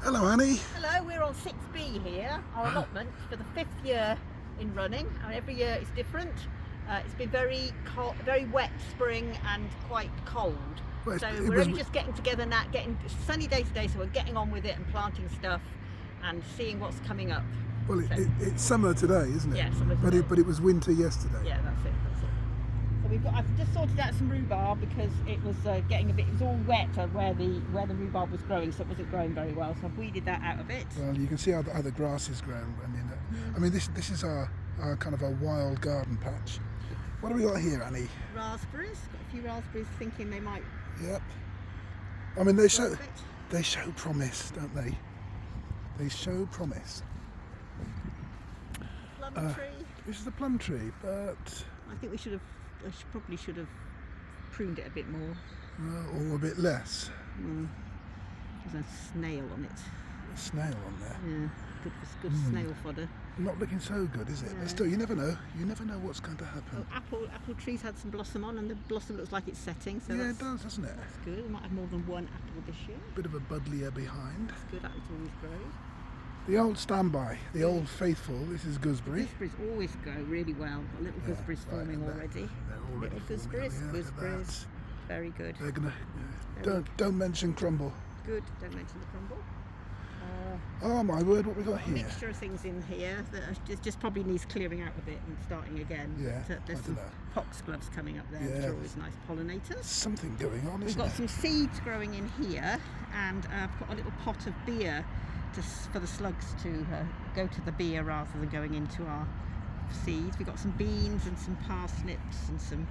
Hello, Annie. Hello, we're on 6B here, our allotment for the 5th year in running. Every year it's different. It's been very cold, very wet spring and quite cold. Well, So we're only just getting together now, it's a sunny day today, so we're getting on with it and planting stuff and seeing what's coming up. Well, it's summer today, isn't it? Yeah, summer today. But it was winter yesterday. Yeah, that's it. So I've just sorted out some rhubarb because it was getting a bit. It was all wet where the rhubarb was growing, so it wasn't growing very well. So I've weeded that out a bit. Well, you can see how the grass is grown. I mean, this is our kind of a wild garden patch. What have we got here, Annie? Raspberries. Got a few raspberries, thinking they might. Yep. I mean, they show promise, don't they? They show promise. Plum tree. This is the plum tree, but I think I probably should have pruned it a bit more. Or a bit less. There's a snail on it. A snail on there. Yeah, good snail fodder. Not looking so good, is it? Yeah. But still, you never know. You never know what's going to happen. Oh, apple tree's had some blossom on, and the blossom looks like it's setting. So yeah, it does, doesn't it? That's good. We might have more than one apple this year. Bit of a buddleia behind. That's good. Apples always grow. The old standby, the old faithful. This is gooseberry. Gooseberries always grow really well. Got little gooseberries forming already. They're already little gooseberries. forming. Gooseberries. Very good. They're gonna. Don't mention crumble. Good. Don't mention the crumble. Oh my word! What we got here? Mixture of things in here that just probably needs clearing out a bit and starting again. Yeah. There's some foxgloves coming up there, which are always nice pollinators. Something going on, isn't We've got some seeds growing in here, and I've got a little pot of beer for the slugs to go to the beer rather than going into our seeds. We've got some beans and some parsnips and some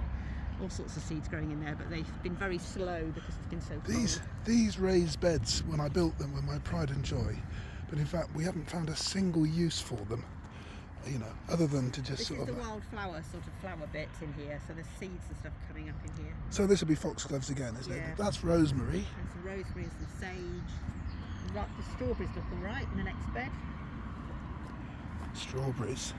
all sorts of seeds growing in there, but they've been very slow because it's been so cold. These raised beds, when I built them, were my pride and joy, but in fact we haven't found a single use for them, you know, other than to just This is the wildflower sort of flower bit in here, so there's seeds and stuff coming up in here. So this will be foxgloves again, isn't it? That's rosemary. And some rosemary and some sage. Right, the strawberries look all right in the next bed. Strawberries.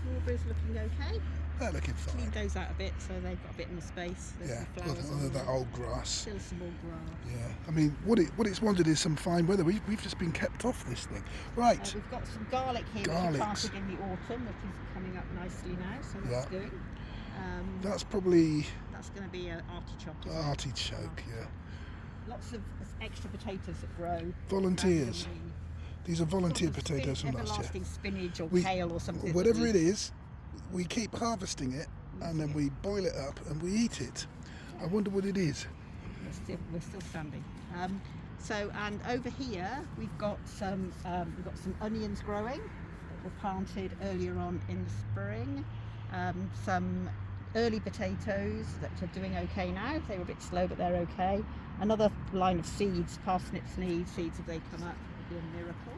Strawberries looking okay. They're looking fine. Cleaned those out a bit, so they've got a bit more space. There's some flowers other than that old grass. Still some more grass. Yeah, I mean, what it's wanted is some fine weather. We've just been kept off this thing. Right. We've got some garlic here, which we planted in the autumn, which is coming up nicely now, so that's good. That's probably... That's going to be an artichoke. Artichoke, yeah. Lots of extra potatoes that grow. Volunteers. These are volunteer potatoes from last year. Everlasting spinach or kale or something. Whatever it is, we keep harvesting it and then we boil it up and we eat it. I wonder what it is. We're still standing. And over here we've got some onions growing that were planted earlier on in the spring. Some early potatoes that are doing okay now. They were a bit slow, but they're okay. Another line of seeds, parsnips need seeds if they come up. It would be a miracle.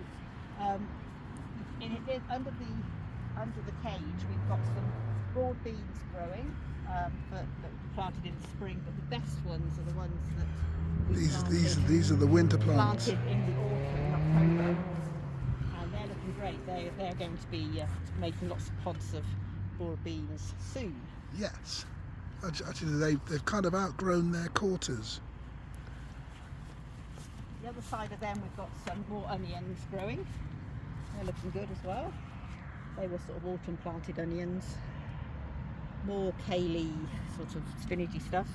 Under the cage, we've got some broad beans growing that were planted in the spring, but the best ones are the ones that these are the winter plants. Planted in the autumn, in October, and they're looking great. They're going to be making lots of pods of broad beans soon. Yes, actually they've kind of outgrown their quarters. The other side of them, we've got some more onions growing. They're looking good as well. They were sort of autumn planted onions. More kale-y, sort of spinachy stuff.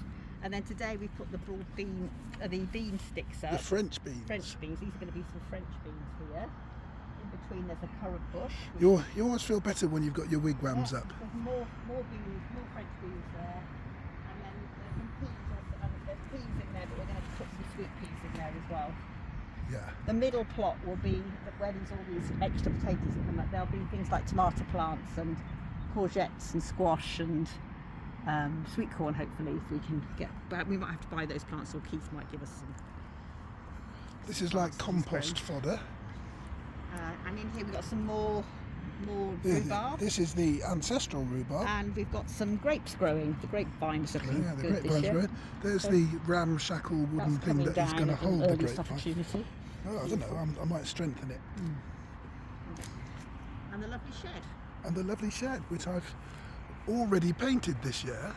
And then today we put the broad bean sticks up. The French beans. French beans. These are going to be some French beans here. In between there's a currant bush. You always feel better when you've got your wigwams up. There's more beans, more French beans there. And then there's some peas. There's peas in there, but we're going to put some sweet peas in there as well. Yeah. The middle plot will be where all these extra potatoes that come up. There'll be things like tomato plants and courgettes and squash and sweet corn, hopefully, if we can get. But we might have to buy those plants, or Keith might give us some. This is like compost fodder. And in here we've got some more rhubarb. This is the ancestral rhubarb. And we've got some grapes growing. The grapevines are looking good this year. Growing. There's the ramshackle wooden thing that is going to hold the grapevine. Oh, I don't know, I might strengthen it. And the lovely shed. And the lovely shed, which I've already painted this year.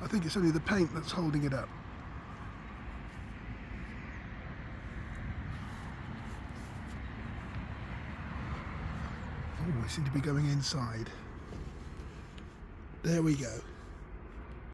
I think it's only the paint that's holding it up. Oh, we seem to be going inside. There we go.